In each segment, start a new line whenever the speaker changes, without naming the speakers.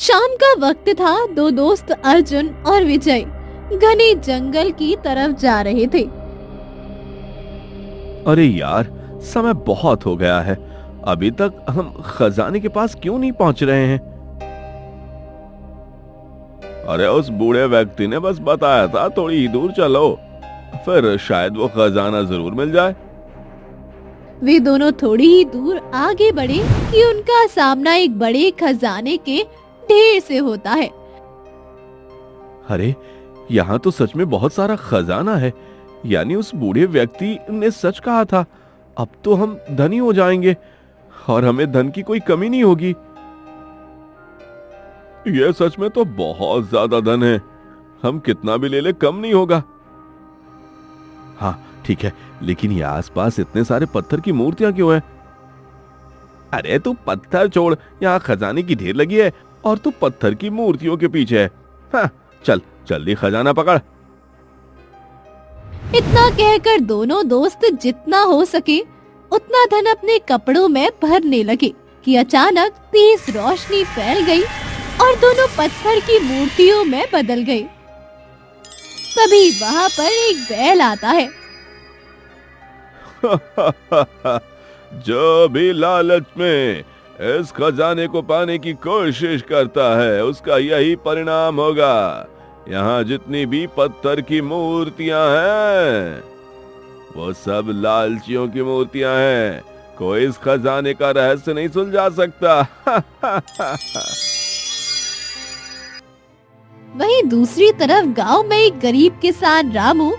शाम का वक्त था। दो दोस्त अर्जुन और विजय घने जंगल की तरफ जा रहे थे।
अरे यार, समय बहुत हो गया है। अभी तक हम खजाने के पास क्यों नहीं पहुंच रहे हैं? अरे उस बूढ़े व्यक्ति ने बस बताया था थोड़ी ही दूर चलो, फिर शायद वो खजाना जरूर मिल जाए।
वे दोनों थोड़ी ही दूर आगे बढ़े कि उनका सामना एक बड़े खजाने के ढेर से होता है।
अरे, यहाँ तो सच में बहुत सारा खजाना है। यानी उस बूढ़े व्यक्ति ने सच कहा था। अब तो हम धनी हो जाएंगे और हमें धन की कोई कमी नहीं होगी। यह सच में तो बहुत ज्यादा धन है। हम कितना भी ले ले कम नहीं होगा। हाँ ठीक है, लेकिन ये आसपास इतने सारे पत्थर की मूर्तियां क्यों हैं? अरे तू पत्थर छोड़, यहाँ खजाने की ढेर लगी है और तू पत्थर की मूर्तियों के पीछे है। हाँ, चल जल्दी खजाना पकड़।
इतना कहकर दोनों दोस्त जितना हो सके उतना धन अपने कपड़ों में भरने लगे कि अचानक तेज रोशनी फैल गई और दोनों पत्थर की मूर्तियों में बदल गए। तभी वहाँ पर एक बैल आता है।
जो भी लालच में इस खजाने को पाने की कोशिश करता है उसका यही परिणाम होगा। यहाँ जितनी भी पत्थर की मूर्तियां हैं वो सब लालचियों की मूर्तियां हैं। कोई इस खजाने का रहस्य नहीं सुलझा सकता।
वहीं दूसरी तरफ गांव में एक गरीब किसान रामू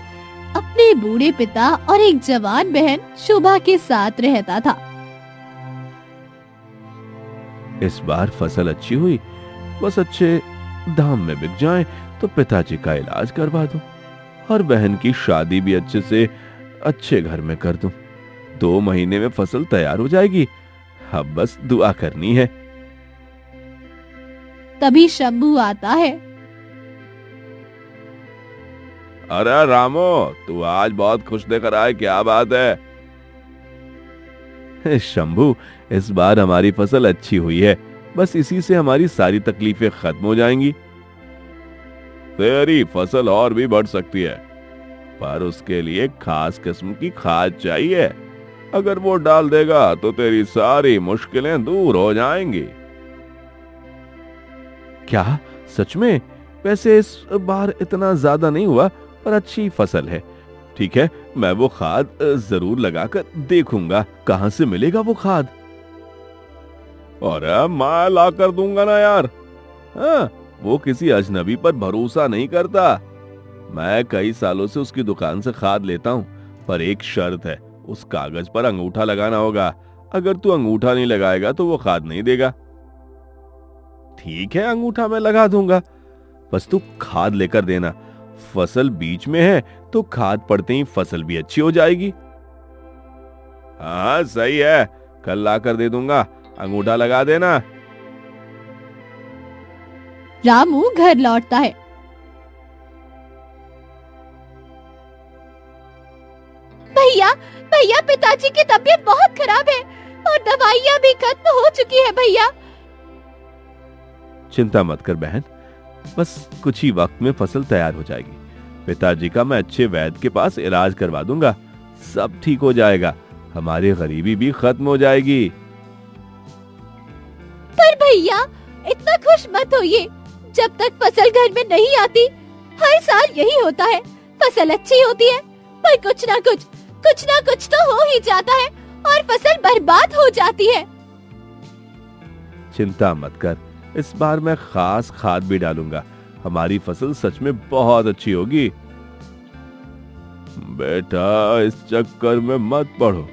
अपने बूढ़े पिता और एक जवान बहन शोभा के साथ रहता था।
इस बार फसल अच्छी हुई, बस अच्छे दाम में बिक जाए तो पिताजी का इलाज करवा दूं और बहन की शादी भी अच्छे से अच्छे घर में कर दूं। 2 महीने में फसल तैयार हो जाएगी। अब बस दुआ करनी है।
तभी शंभू आता है।
अरे रामो, तू आज बहुत खुश लेकर आए, क्या बात है? शंभू, इस बार हमारी फसल अच्छी हुई है। बस इसी से हमारी सारी तकलीफें खत्म हो जाएंगी। तेरी फसल और भी बढ़ सकती है, पर उसके लिए खास किस्म की खाद चाहिए। अगर वो डाल देगा तो तेरी सारी मुश्किलें दूर हो जाएंगी। क्या सच में? वैसे इस बार इतना ज्यादा नहीं हुआ, पर अच्छी फसल है। ठीक है, मैं वो खाद जरूर लगाकर देखूंगा। कहां से मिलेगा वो खाद? अरे मैं ला कर दूंगा ना यार। हाँ, वो किसी अजनबी पर भरोसा नहीं करता। मैं कई सालों से उसकी दुकान से खाद लेता हूँ, पर एक शर्त है, उस कागज पर अंगूठा लगाना होगा। अगर तू अंगूठा नहीं लगाएगा तो वो खाद नहीं देगा। ठीक है, अंगूठा मैं लगा दूंगा, बस तू खाद लेकर देना। फसल बीच में है तो खाद पड़ते ही फसल भी अच्छी हो जाएगी। हाँ सही है, कल लाकर दे दूंगा। अंगूठा लगा देना।
रामू घर लौटता है। भैया भैया, पिताजी की तबीयत बहुत खराब है और दवाइयाँ भी खत्म हो चुकी है भैया।
चिंता मत कर बहन, बस कुछ ही वक्त में फसल तैयार हो जाएगी। पिताजी का मैं अच्छे वैद्य के पास इलाज करवा दूंगा, सब ठीक हो जाएगा। हमारी गरीबी भी खत्म हो जाएगी।
पर भैया, इतना खुश मत होइए। जब तक फसल घर में नहीं आती, हर साल यही होता है। फसल अच्छी होती है, पर कुछ ना कुछ तो हो ही जाता है और फसल बर्बाद हो जाती है।
चिंता मत कर, इस बार मैं खास खाद भी डालूंगा। हमारी फसल सच में बहुत अच्छी होगी। बेटा, इस चक्कर में मत पड़ो।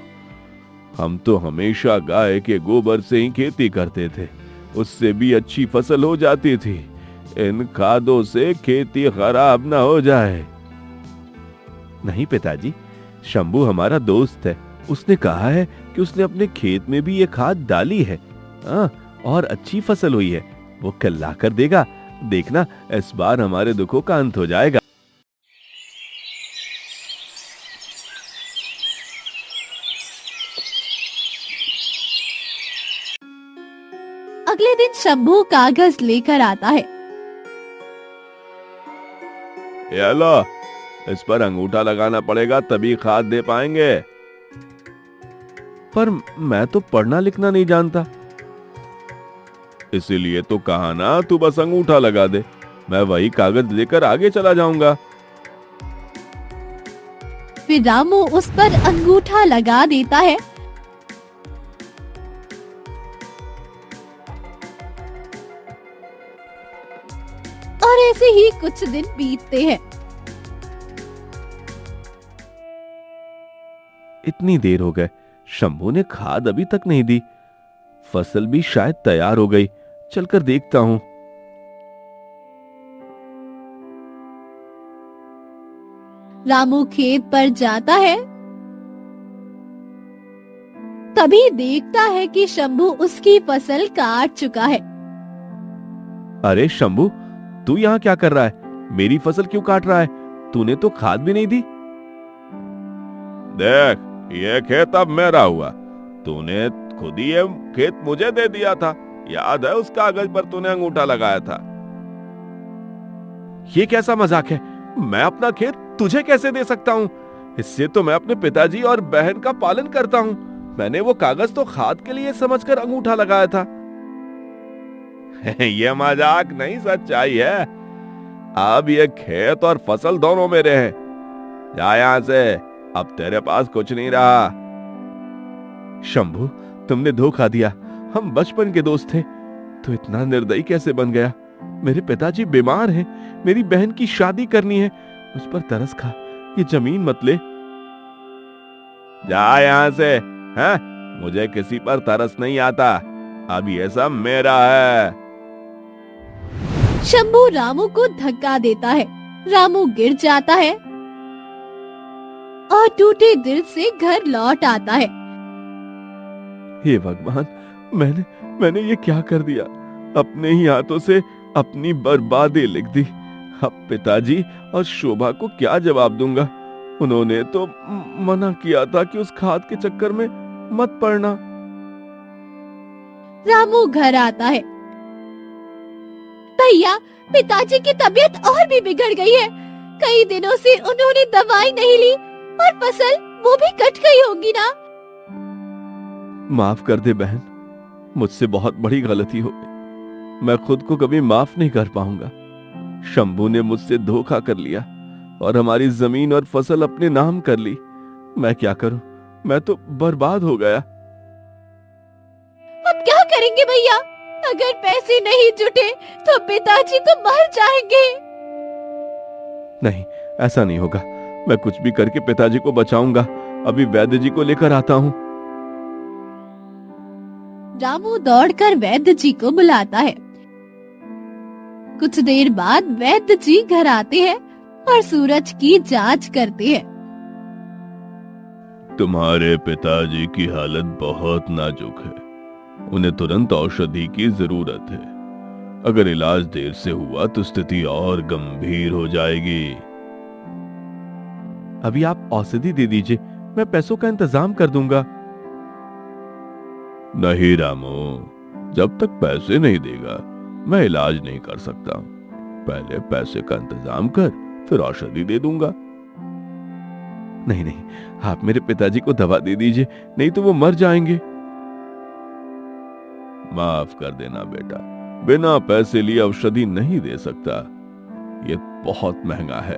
हम तो हमेशा गाय के गोबर से ही खेती करते थे, उससे भी अच्छी फसल हो जाती थी। इन खादों से खेती खराब ना हो जाए। नहीं पिताजी, शंभू हमारा दोस्त है। उसने कहा है कि उसने अपने खेत में भी ये खाद डाली है। और अच्छी फसल हुई है। वो कल ला कर देगा। देखना, इस बार हमारे दुखों का अंत हो जाएगा।
अगले दिन शंभू कागज लेकर आता है।
ये लो, इस पर अंगूठा लगाना पड़ेगा तभी खाद दे पाएंगे। पर मैं तो पढ़ना लिखना नहीं जानता। इसीलिए तो कहा ना, तू बस अंगूठा लगा दे, मैं वही कागज लेकर आगे चला जाऊंगा।
फिर रामू उस पर अंगूठा लगा देता है। और ऐसे ही कुछ दिन बीतते हैं।
इतनी देर हो गए, शंभू ने खाद अभी तक नहीं दी। फसल भी शायद तैयार हो गई, चलकर देखता हूं।
रामू खेत पर जाता है, तभी देखता है कि शंभू उसकी फसल काट चुका है।
अरे शंभू, तू यहाँ क्या कर रहा है? मेरी फसल क्यों काट रहा है? तूने तो खाद भी नहीं दी। देख, ये खेत अब मेरा हुआ। तूने खुद ही ये खेत मुझे दे दिया था। याद है उस कागज पर तूने अंगूठा लगाया था? ये कैसा मजाक है? मैं अपना खेत तुझे कैसे दे सकता हूँ? इससे तो मैं अपने पिताजी और बहन का पालन करता हूँ। मैंने वो कागज तो खाद के लिए समझकर अंगूठा लगाया था। ये मजाक नहीं, सच्चाई है। अब ये खेत और फसल दोनों मेरे हैं। जा यहां से, अब तेरे पास कुछ नहीं रहा। शंभू, तुमने धोखा दिया। हम बचपन के दोस्त थे। तो इतना निर्दयी कैसे बन गया? मेरे पिताजी बीमार हैं, मेरी बहन की शादी करनी है। मुझ पर तरस खा, ये जमीन मत ले। जा यहां से, हैं? मुझे किसी पर तरस नहीं आता। अब ये सब मेरा है।
शंभू रामू को धक्का देता है। रामू गिर जाता है और टूटे दिल से घर लौट आता है।
हे भगवान, मैंने ये क्या कर दिया? अपने ही हाथों से अपनी बर्बादी लिख दी। अब पिताजी और शोभा को क्या जवाब दूंगा? उन्होंने तो मना किया था कि उस खाद के चक्कर में मत पड़ना।
रामू घर आता है। भैया, पिताजी की तबीयत और भी बिगड़ गई है। कई दिनों से उन्होंने दवाई नहीं ली और फसल वो भी कट गई होगी ना।
माफ कर दे बहन, मुझसे बहुत बड़ी गलती हो गई। मैं खुद को कभी माफ नहीं कर पाऊंगा। शंभू ने मुझसे धोखा कर लिया और हमारी जमीन और फसल अपने नाम कर ली। मैं क्या करूं? मैं तो बर्बाद हो गया।
अब क्या करेंगे भैया? अगर पैसे नहीं जुटे तो पिताजी तो मर जाएंगे।
नहीं, ऐसा नहीं होगा। मैं कुछ भी करके पिताजी को बचाऊंगा। अभी वैद्य जी को लेकर आता हूं।
रामू दौड़कर वैद्य जी को बुलाता है। कुछ देर बाद वैद्य जी घर आते हैं और सूरज की जांच करते हैं।
तुम्हारे पिताजी की हालत बहुत नाजुक है। उन्हें तुरंत औषधि की जरूरत है। अगर इलाज देर से हुआ तो स्थिति और गंभीर हो जाएगी। अभी आप औषधि दे दीजिए, मैं पैसों का इंतजाम कर दूंगा। नहीं रामू, जब तक पैसे नहीं देगा मैं इलाज नहीं कर सकता। पहले पैसे का इंतजाम कर, फिर औषधि दे दूंगा। नहीं नहीं, आप मेरे पिताजी को दवा दे दीजिए, नहीं तो वो मर जाएंगे। माफ कर देना बेटा, बिना पैसे लिए औषधि नहीं दे सकता। ये बहुत महंगा है।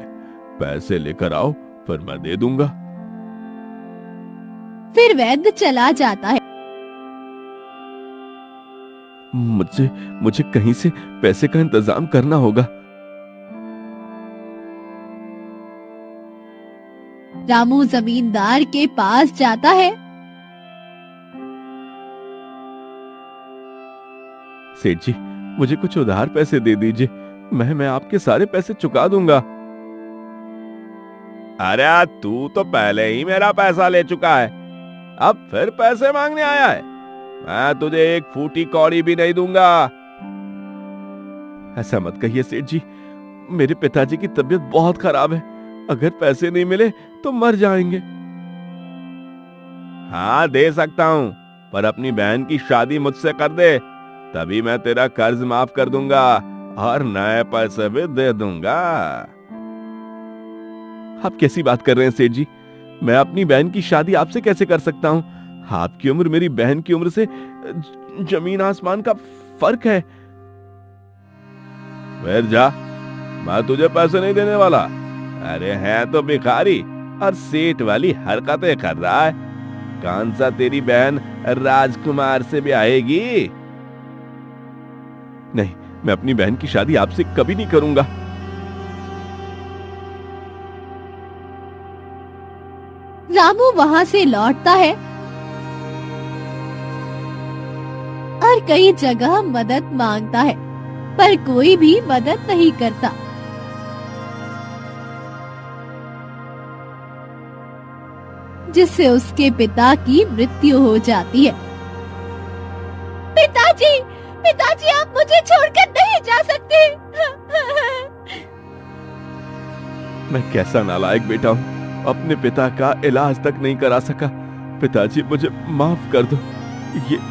पैसे लेकर आओ, फिर मैं दे दूंगा।
फिर वैद्य चला जाता है।
मुझे कहीं से पैसे का इंतजाम करना होगा।
रामू जमींदार के पास जाता है।
सेठ जी, मुझे कुछ उधार पैसे दे दीजिए। मैं आपके सारे पैसे चुका दूंगा। अरे तू तो पहले ही मेरा पैसा ले चुका है, अब फिर पैसे मांगने आया है? मैं तुझे एक फूटी कौड़ी भी नहीं दूंगा। ऐसा मत कहिए सेठ जी, मेरे पिताजी की तबीयत बहुत खराब है। अगर पैसे नहीं मिले तो मर जाएंगे। हाँ, दे सकता हूं, पर अपनी बहन की शादी मुझसे कर दे। तभी मैं तेरा कर्ज माफ कर दूंगा और नए पैसे भी दे दूंगा। आप कैसी बात कर रहे हैं सेठ जी? मैं अपनी बहन की शादी आपसे कैसे कर सकता हूँ? आपकी उम्र मेरी बहन की उम्र से जमीन आसमान का फर्क है। फिर जा, मैं तुझे पैसे नहीं देने वाला। अरे है तो भिखारी और सेठ वाली हरकतें कर रहा है। कौन सा तेरी बहन राजकुमार से भी आएगी? नहीं, मैं अपनी बहन की शादी आपसे कभी नहीं करूंगा।
रामू वहां से लौटता है और कई जगह मदद मांगता है, पर कोई भी मदद नहीं करता। जिससे उसके पिता की मृत्यु हो जाती है। पिताजी, पिताजी, आप मुझे छोड़कर नहीं जा सकते।
मैं कैसा नालायक बेटा हूँ, अपने पिता का इलाज तक नहीं करा सका। पिताजी मुझे माफ कर दो,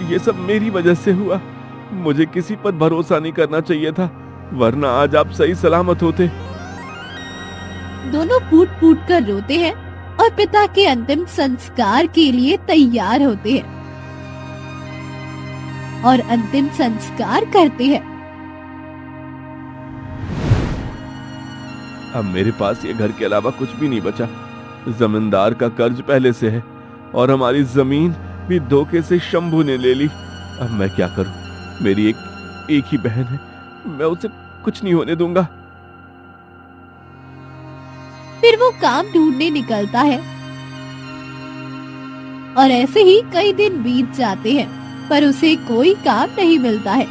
ये सब मेरी वजह से हुआ। मुझे किसी पर भरोसा नहीं करना चाहिए था, वरना आज आप सही सलामत होते।
दोनों फूट फूट कर रोते हैं और पिता के अंतिम संस्कार के लिए तैयार होते हैं और अंतिम संस्कार करते हैं।
अब मेरे पास ये घर के अलावा कुछ भी नहीं बचा। जमींदार का कर्ज पहले से है और हमारी जमीन भी धोखे से शंभू ने ले ली। अब मैं क्या करूं? मेरी एक ही बहन है, मैं उसे कुछ नहीं होने दूंगा।
फिर वो काम ढूंढने निकलता है और ऐसे ही कई दिन बीत जाते हैं, पर उसे कोई काम नहीं मिलता है।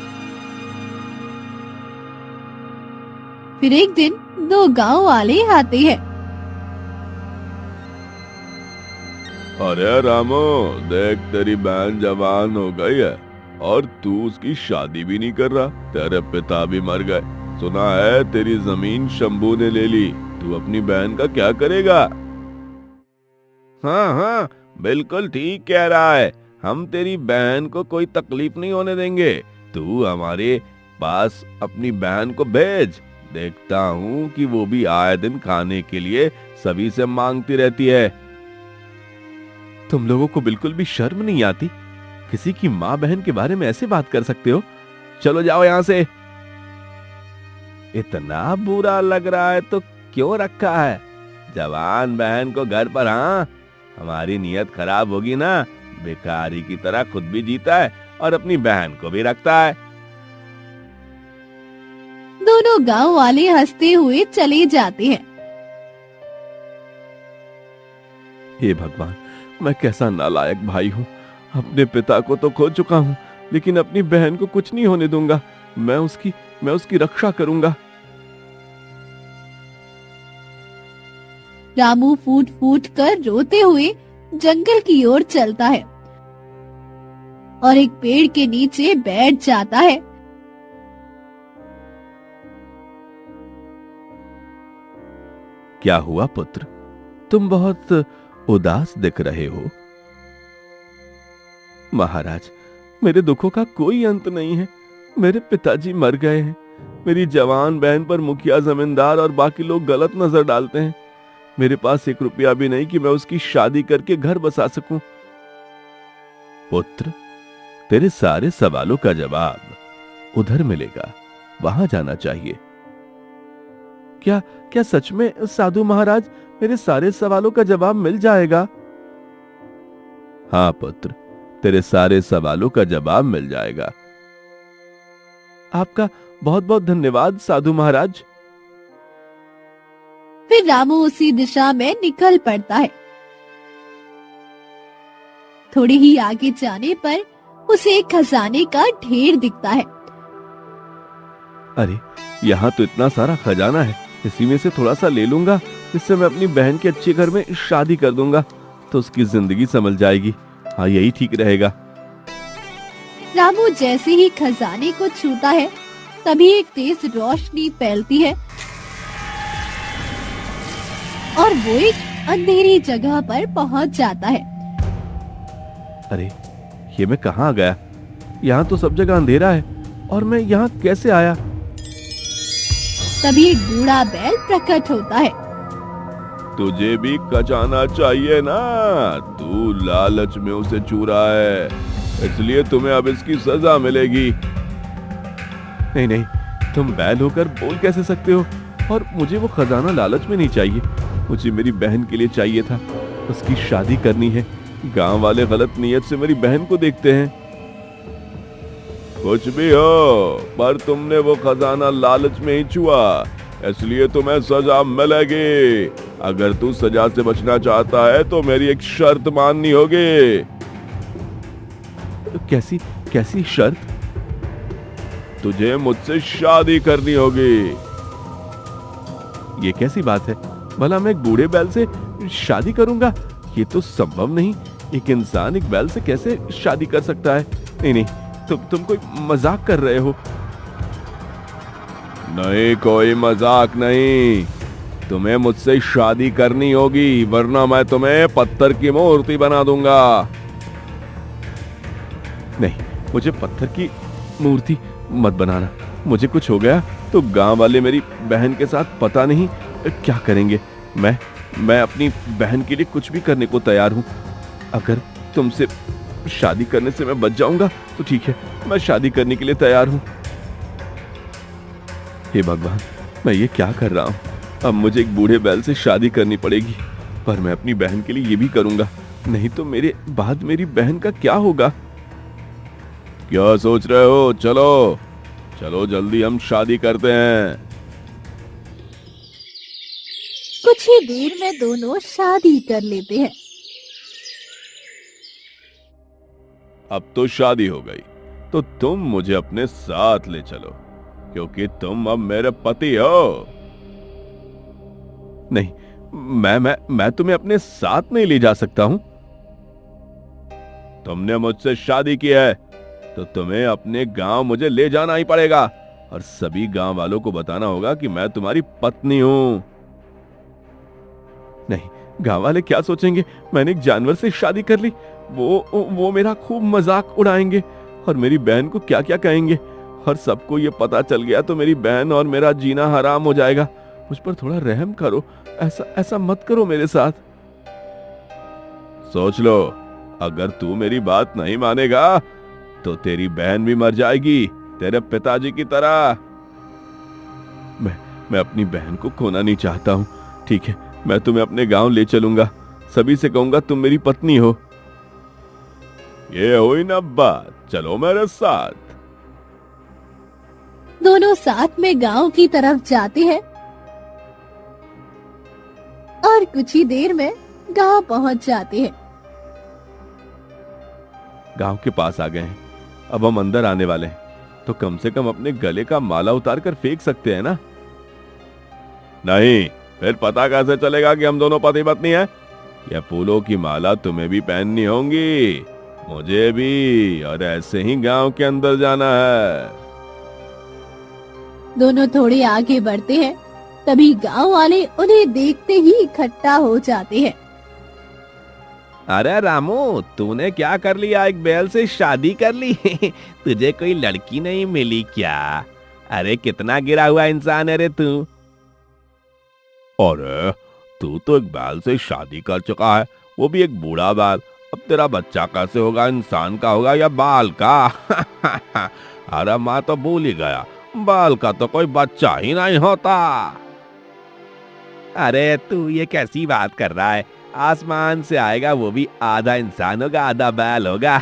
फिर एक दिन दो गांव वाले आते हैं।
अरे रामो, देख तेरी बहन जवान हो गई है और तू उसकी शादी भी नहीं कर रहा। तेरे पिता भी मर गए, सुना है तेरी जमीन शंभू ने ले ली। तू अपनी बहन का क्या करेगा? हाँ हाँ, बिल्कुल ठीक कह रहा है। हम तेरी बहन को कोई तकलीफ नहीं होने देंगे। तू हमारे पास अपनी बहन को भेज। देखता हूँ कि वो भी आए दिन खाने के लिए सभी से मांगती रहती है। तुम लोगों को बिल्कुल भी शर्म नहीं आती? किसी की माँ बहन के बारे में ऐसे बात कर सकते हो? चलो जाओ यहाँ से। इतना बुरा लग रहा है तो क्यों रखा है? जवान बहन को घर पर। हाँ, हमारी नीयत खराब होगी ना। भिखारी की तरह खुद भी जीता है और अपनी बहन को भी रखता है।
दोनों गांव वाले हंसते हुए चले जाते हैं।
हे भगवान, मैं कैसा नालायक भाई हूँ। अपने पिता को तो खो चुका हूँ, लेकिन अपनी बहन को कुछ नहीं होने दूंगा। मैं उसकी रक्षा करूंगा।
रामू फूट फूट कर रोते हुए जंगल की ओर चलता है और एक पेड़ के नीचे बैठ जाता है।
क्या हुआ पुत्र? तुम बहुत उदास दिख रहे हो। महाराज, मेरे दुखों का कोई अंत नहीं है। मेरे पिताजी मर गए हैं। मेरी जवान बहन पर मुखिया, जमींदार और बाकी लोग गलत नजर डालते हैं। मेरे पास 1 रुपया भी नहीं कि मैं उसकी शादी करके घर बसा सकूं। पुत्र, तेरे सारे सवालों का जवाब उधर मिलेगा, वहां जाना चाहिए। क्या सच में साधु महाराज, मेरे सारे सवालों का जवाब मिल जाएगा? हाँ पुत्र, तेरे सारे सवालों का जवाब मिल जाएगा। आपका बहुत बहुत धन्यवाद साधु महाराज।
फिर रामू उसी दिशा में निकल पड़ता है। थोड़े ही आगे जाने पर उसे एक खजाने का ढेर दिखता है।
अरे, यहाँ तो इतना सारा खजाना है, इसी में से थोड़ा सा ले लूंगा। इससे मैं अपनी बहन के अच्छे घर में शादी कर दूंगा, तो उसकी जिंदगी संभल जाएगी। हाँ, यही ठीक रहेगा।
रामू जैसे ही खजाने को छूता है, तभी एक तेज रोशनी फैलती है और वो एक अंधेरी जगह पर पहुंच जाता है।
अरे, ये मैं कहाँ आ गया? यहाँ तो सब जगह अंधेरा है। और मैं यहाँ कैसे आया?
तभी एक बूढ़ा बैल प्रकट होता है।
तुझे भी कचाना चाहिए ना, तू लालच में उसे चूरा है, इसलिए तुम्हें अब इसकी सजा मिलेगी। नहीं नहीं, तुम बैल होकर बोल कैसे सकते हो? और मुझे वो खजाना लालच में नहीं चाहिए, मुझे मेरी बहन के लिए चाहिए था, उसकी शादी करनी है। गांव वाले गलत नियत से मेरी बहन को देखते हैं। कुछ भी हो, पर तुमने वो खजाना लालच में ही छुआ, इसलिए तुम्हें सजा मिलेगी। अगर तू सजा से बचना चाहता है तो मेरी एक शर्त माननी होगी। कैसी कैसी शर्त? तुझे मुझसे शादी करनी होगी। ये कैसी बात है? भला मैं एक बूढ़े बैल से शादी करूंगा? ये तो संभव नहीं। एक इंसान एक बैल से कैसे शादी कर सकता है? नहीं नहीं, तुम कोई मजाक कर रहे हो। नहीं, कोई मजाक नहीं। तुम्हें मुझसे शादी करनी होगी, वरना मैं तुम्हें पत्थर की मूर्ति बना दूंगा। नहीं, मुझे पत्थर की मूर्ति मत बनाना। मुझे कुछ हो गया तो गांव वाले मेरी बहन के साथ पता नहीं क्या करेंगे। मैं अपनी बहन के लिए कुछ भी करने को तैयार हूं। अगर तुमसे शादी करने से मैं बच जाऊंगा तो ठीक है, मैं शादी करने के लिए तैयार हूं। हे भगवान, मैं ये क्या कर रहा हूं? अब मुझे एक बूढ़े बैल से शादी करनी पड़ेगी, पर मैं अपनी बहन के लिए ये भी करूंगा, नहीं तो मेरे बाद मेरी बहन का क्या होगा? क्या सोच रहे हो? चलो चलो, जल्दी हम शादी करते हैं।
कुछ ही देर में दोनों शादी कर लेते हैं।
अब तो शादी हो गई, तो तुम मुझे अपने साथ ले चलो, क्योंकि तुम अब मेरे पति हो। नहीं, मैं तुम्हें अपने साथ नहीं ले जा सकता हूं। तुमने मुझसे शादी की है तो तुम्हें अपने गांव मुझे ले जाना ही पड़ेगा, और सभी गांव वालों को बताना होगा कि मैं तुम्हारी पत्नी हूं। नहीं, गांव वाले क्या सोचेंगे? मैंने एक जानवर से शादी कर ली। वो मेरा खूब मजाक उड़ाएंगे, और मेरी बहन को क्या क्या कहेंगे, और सबको ये पता चल गया तो मेरी बहन और मेरा जीना हराम हो जाएगा। मुझ पर थोड़ा रहम करो, ऐसा मत करो मेरे साथ। सोच लो, अगर तू मेरी बात नहीं मानेगा तो तेरी बहन भी मर जाएगी, तेरे पिताजी की तरह। मैं अपनी बहन को खोना नहीं चाहता हूं। ठीक है, मैं तुम्हें अपने गांव ले चलूंगा, सभी से कहूंगा तुम मेरी पत्नी हो। ये हुई ना बात, चलो मेरे साथ।
दोनों साथ में गांव की तरफ जाते हैं और कुछ ही देर में गांव पहुंच जाते हैं।
गांव के पास आ गए हैं, अब हम अंदर आने वाले हैं, तो कम से कम अपने गले का माला उतार कर फेंक सकते हैं ना? नहीं, फिर पता कैसे चलेगा कि हम दोनों पति पत्नी हैं? यह फूलों की माला तुम्हें भी पहननी होंगी, मुझे भी, और ऐसे ही गांव के अंदर जाना है।
दोनों थोड़े आगे बढ़ते हैं, तभी गांव वाले उन्हें देखते ही इकट्ठा हो जाते हैं।
अरे रामू, तूने क्या कर लिया? एक बैल से शादी कर ली? तुझे कोई लड़की नहीं मिली क्या? अरे कितना गिरा हुआ इंसान है रे तू।
अरे तू तो एक बैल से शादी कर चुका है, वो भी एक बूढ़ा बैल। अब तेरा बच्चा कैसे होगा? इंसान का होगा या बाल का? अरे मैं तो भूल ही गया, बाल का तो कोई बच्चा ही नहीं होता।
अरे तू ये कैसी बात कर रहा है? आसमान से आएगा, वो भी आधा इंसान होगा आधा बैल होगा।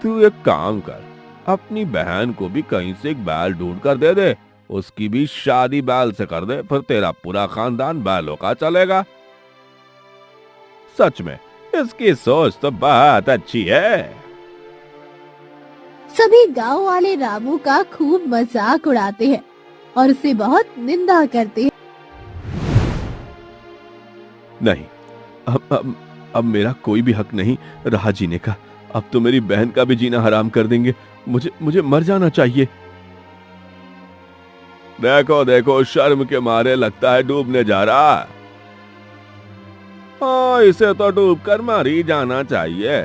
तू एक काम कर, अपनी बहन को भी कहीं से एक बैल ढूंढ कर दे दे, उसकी भी शादी बैल से कर दे, फिर तेरा पूरा खानदान बैलों का चलेगा। सच में इसकी सोच तो बहुत अच्छी है।
सभी गांव वाले रामू का खूब मजाक उड़ाते हैं और उसे बहुत निंदा करते हैं।
नहीं, अब मेरा कोई भी हक नहीं रहा जीने का। अब तो मेरी बहन का भी जीना हराम कर देंगे। मुझे मर जाना चाहिए। देखो देखो, शर्म के मारे लगता है डूबने जा रहा। हाँ, इसे तो डूब कर मर ही जाना चाहिए।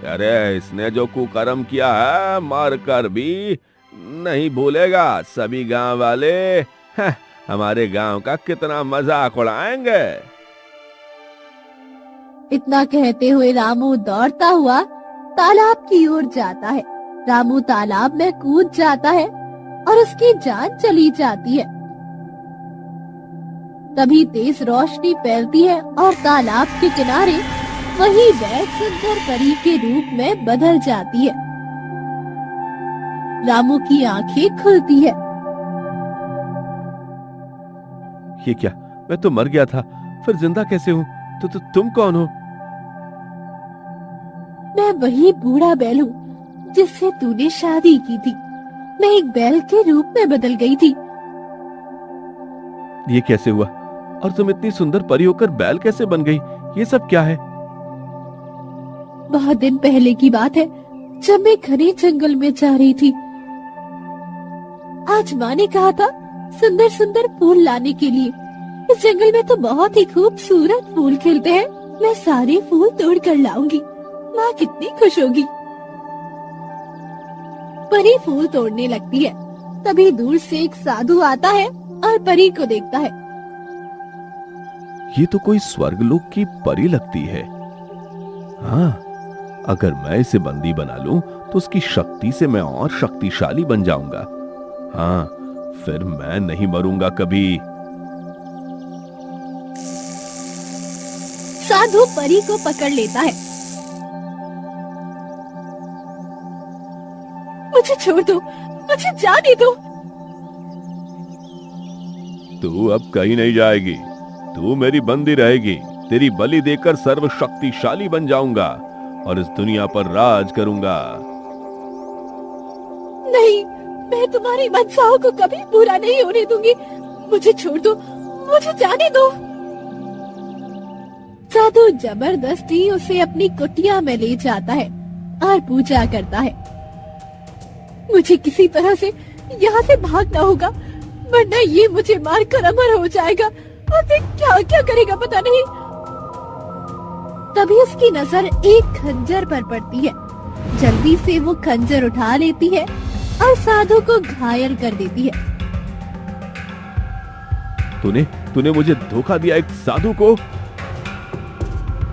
अरे इसने जो कुकर्म किया है मार कर भी नहीं भूलेगा। सभी गांव वाले हमारे गांव का कितना मजाक उड़ाएंगे।
इतना कहते हुए रामू दौड़ता हुआ तालाब की ओर जाता है। रामू तालाब में कूद जाता है और उसकी जान चली जाती है। तभी तेज रोशनी फैलती है और तालाब के किनारे वही बैल सुंदर परी के रूप में बदल जाती है। रामू की आंखें खुलती है।
ये क्या, मैं तो मर गया था, फिर जिंदा कैसे हूँ? तो तुम कौन हो?
मैं वही बूढ़ा बैल हूँ जिससे तूने शादी की थी। मैं एक बैल के रूप में बदल गई थी।
ये कैसे हुआ? और तुम इतनी सुंदर परी होकर बैल कैसे बन गई? ये सब क्या है?
बहुत दिन पहले की बात है, जब मैं घने जंगल में जा रही थी। आज माँ ने कहा था सुंदर सुंदर फूल लाने के लिए। इस जंगल में तो बहुत ही खूबसूरत फूल खिलते हैं। मैं सारे फूल तोड़ कर लाऊंगी। माँ कितनी खुश होगी। परी फूल तोड़ने लगती है। तभी दूर से एक साधु आता है और परी को देखता है।
ये तो कोई स्वर्गलोक की परी लगती है। हाँ, अगर मैं इसे बंदी बना लूं तो उसकी शक्ति से मैं और शक्तिशाली बन जाऊंगा। हाँ, फिर मैं नहीं मरूंगा कभी।
साधु परी को पकड़ लेता है। मुझे छोड़ दो, मुझे जाने दो।
तू अब कहीं नहीं जाएगी। तू मेरी बंदी रहेगी। तेरी बलि देकर सर्वशक्तिशाली बन जाऊंगा और इस दुनिया पर राज करूंगा।
नहीं, मैं तुम्हारी मनसाओं को कभी पूरा नहीं होने दूंगी। मुझे छोड़ दो, मुझे जाने दो। साधु जबरदस्ती उसे अपनी कुटिया में ले जाता है और पूजा करता है। मुझे किसी तरह से यहाँ से भागना होगा, वरना ये मुझे मारकर अमर हो जाएगा और फिर क्या क्या करेगा पता नहीं। तभी उसकी नजर एक खंजर पर पड़ती है। जल्दी से वो खंजर उठा लेती है और साधु को घायल कर देती है।
तूने मुझे धोखा दिया एक साधु को।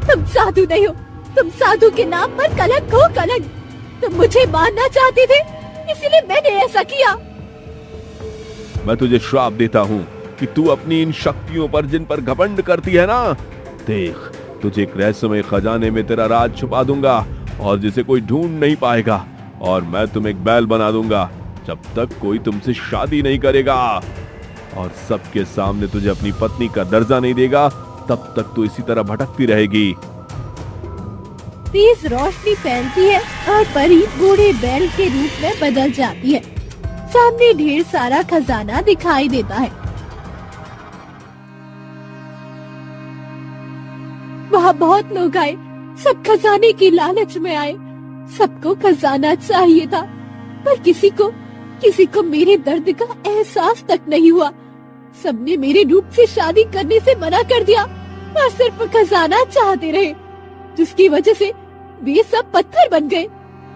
तुम साधु नहीं हो, तुम साधु के नाम पर कलंक हो, कलंक। तुम मुझे मारना चाहते थे, इसीलिए मैंने ऐसा किया।
मैं तुझे श्राप देता हूँ कि तू अपनी इन शक्तियों पर जिन पर घमंड करती है ना, देख, तुझे एक रहस्यमय खजाने में तेरा राज छुपा दूंगा और जिसे कोई ढूंढ नहीं पाएगा। और मैं तुम्हें एक बैल बना दूंगा जब तक कोई तुमसे शादी नहीं करेगा, और सबके सामने तुझे अपनी पत्नी का दर्जा नहीं देगा, तब तक तू इसी तरह भटकती रहेगी।
तेज रोशनी फैलती है और परी बूढ़े बैल के रूप में बदल जाती है। सामने ढेर सारा खजाना दिखाई देता है। वहाँ बहुत लोग आए, सब खजाने की लालच में आए। सबको खजाना चाहिए था, पर किसी को मेरे दर्द का एहसास तक नहीं हुआ। सबने मेरे रूप से शादी करने से मना कर दिया और सिर्फ खजाना चाहते रहे, जिसकी वजह से वे सब पत्थर बन गए।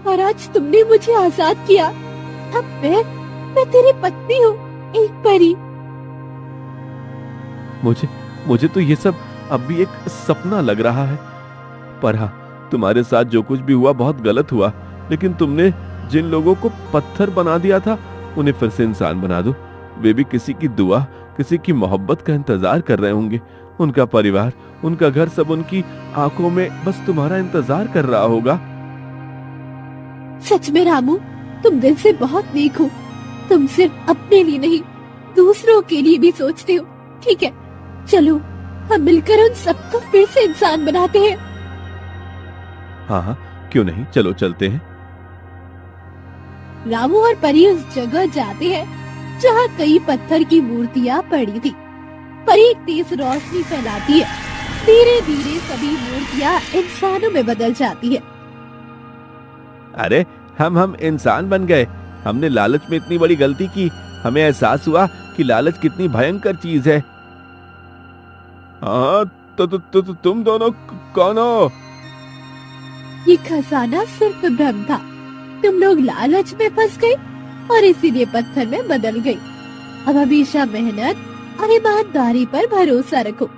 और आज तुमने मुझे आजाद किया। अब मैं तेरी पत्नी हूँ, एक परी।
मुझे तो ये सब अब भी एक सपना लग रहा है। पर हाँ, तुम्हारे साथ जो कुछ भी हुआ बहुत गलत हुआ, लेकिन तुमने जिन लोगों को पत्थर बना दिया था उन्हें फिर से इंसान बना दो। वे भी किसी की दुआ, किसी की मोहब्बत का इंतजार कर रहे होंगे। उनका परिवार, उनका घर, सब उनकी आंखों में बस तुम्हारा इंतजार कर रहा होगा।
सच में रामू, तुम दिल से बहुत नेक हो। तुम सिर्फ अपने लिए नहीं, दूसरों के लिए भी सोचते हो। ठीक है, चलो हम मिलकर उन सबको फिर से इंसान बनाते हैं।
हाँ, क्यों नहीं, चलो चलते हैं।
रामू और परी उस जगह जाते हैं जहाँ कई पत्थर की मूर्तियाँ पड़ी थी। परी एक तेज रोशनी फैलाती है। धीरे धीरे सभी मूर्तियाँ इंसानों में बदल जाती है।
अरे हम इंसान बन गए। हमने लालच में इतनी बड़ी गलती की। हमें एहसास हुआ कि लालच कितनी भयंकर चीज है। हाँ, तो तुम दोनों कौन हो?
ये खजाना सिर्फ भ्रम था। तुम लोग लालच में फंस गए और इसीलिए पत्थर में बदल गई। अब हमेशा मेहनत और ईमानदारी पर भरोसा रखो।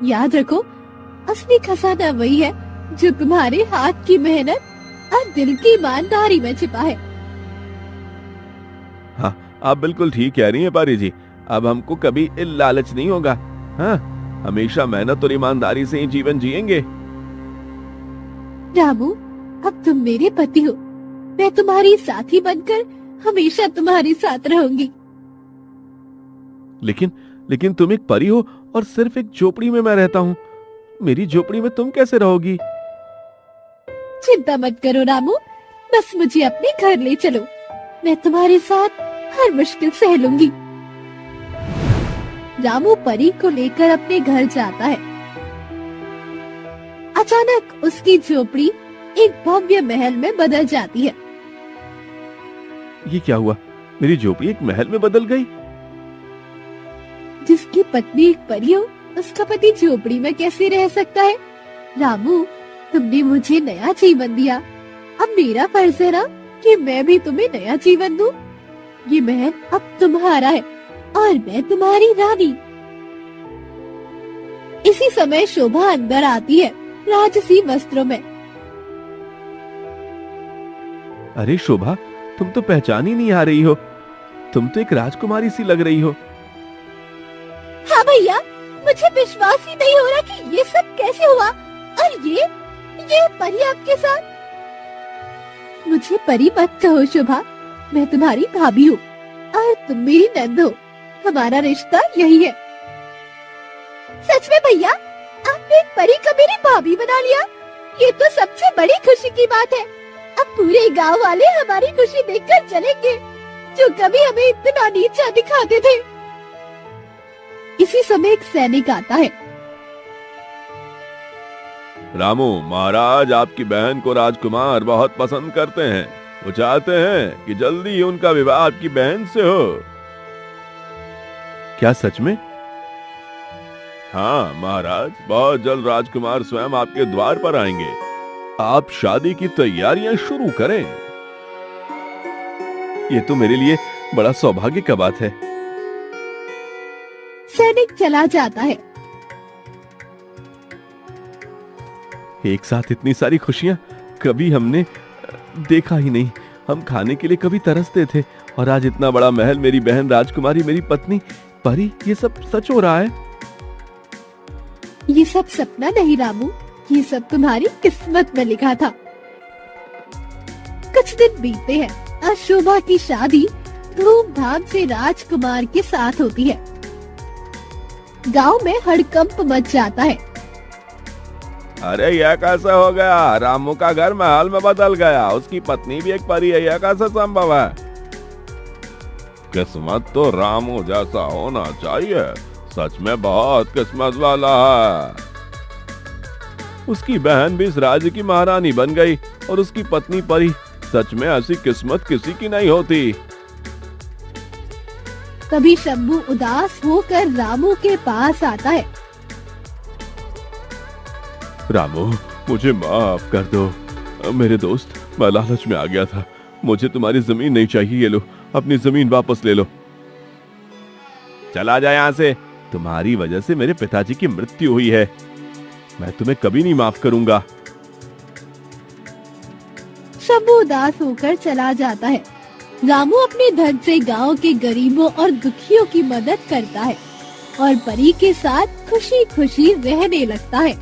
याद रखो, असली खजाना वही है जो तुम्हारे हाथ की मेहनत और दिल की ईमानदारी में छिपा है।
हाँ, आप बिल्कुल ठीक कह रही हैं पारी जी। अब हमको कभी लालच नहीं होगा। हाँ, हमेशा मेहनत और ईमानदारी से ही जीवन जिएंगे।
रामू, अब तुम मेरे पति हो। मैं तुम्हारी साथी बनकर हमेशा तुम्हारे साथ रहूंगी।
लेकिन तुम एक परी हो और सिर्फ एक झोपड़ी में मैं रहता हूँ। मेरी झोपड़ी में तुम कैसे रहोगी?
चिंता मत करो रामू, बस मुझे अपने घर ले चलो। मैं तुम्हारे साथ हर मुश्किल सह लूंगी। रामू परी को लेकर अपने घर जाता है। अचानक उसकी झोपड़ी एक भव्य महल में बदल जाती है।
ये क्या हुआ? मेरी झोपड़ी एक महल में बदल गई।
जिसकी पत्नी एक परी हो, उसका पति झोपड़ी में कैसे रह सकता है? रामू, तुमने मुझे नया जीवन दिया। अब मेरा फर्ज है ना कि मैं भी तुम्हें नया जीवन दूं। ये महल अब तुम्हारा है और मैं तुम्हारी रानी। इसी समय शोभा अंदर आती है, राजसी वस्त्रों में।
अरे शोभा, तुम तो पहचान ही नहीं आ रही हो। तुम तो एक राजकुमारी सी लग रही हो।
हाँ भैया, मुझे विश्वास ही नहीं हो रहा कि ये सब कैसे हुआ। और ये परी आपके साथ। मुझे परी मत कहो शोभा, मैं तुम्हारी भाभी हूँ और तुम मेरी नंद हो। हमारा रिश्ता यही है। सच में भैया, आपने एक परी को मेरी भाभी बना लिया। ये तो सबसे बड़ी खुशी की बात है। अब पूरे गांव वाले हमारी खुशी देखकर चलेंगे, जो कभी हमें इतना नीचा दिखाते थे। इसी समय एक सैनिक आता है।
रामू, महाराज आपकी बहन को राजकुमार बहुत पसंद करते हैं। वो चाहते हैं कि जल्दी ही उनका विवाह आपकी बहन से हो। क्या सच में? हाँ महाराज, बहुत जल्द राजकुमार स्वयं आपके द्वार पर आएंगे। आप शादी की तैयारियां शुरू करें। ये तो मेरे लिए बड़ा सौभाग्य का बात है।
सैनिक चला जाता है।
एक साथ इतनी सारी खुशियां कभी हमने देखा ही नहीं। हम खाने के लिए कभी तरसते थे और आज इतना बड़ा महल, मेरी बहन राजकुमारी, मेरी पत्नी परी, ये सब सच हो रहा है।
ये सब सपना नहीं रामू, ये सब तुम्हारी किस्मत में लिखा था। कुछ दिन बीतते हैं और शोभा की शादी धूमधाम से राजकुमार के साथ होती है। गांव में हड़कंप मच जाता है।
अरे यह कैसे हो गया? रामू का घर महल में बदल गया, उसकी पत्नी भी एक परी है। यह कैसे संभव है? किस्मत तो रामू जैसा होना चाहिए। सच में बहुत किस्मत वाला है। उसकी बहन भी इस राज्य की महारानी बन गई और उसकी पत्नी परी। सच में ऐसी किस्मत किसी की नहीं होती।
तभी शंभू उदास होकर रामू के पास आता है।
रामू, मुझे माफ कर दो। मेरे दोस्त, मैं लालच में आ गया था। मुझे तुम्हारी जमीन नहीं चाहिए। ये लो, अपनी जमीन वापस ले लो। चला जाए यहाँ से। तुम्हारी वजह से मेरे पिताजी की मृत्यु हुई है। मैं तुम्हें कभी नहीं माफ करूंगा।
शंभू उदास होकर चला जाता है। रामू अपने धन से गांव के गरीबों और दुखियों की मदद करता है और परी के साथ खुशी खुशी रहने लगता है।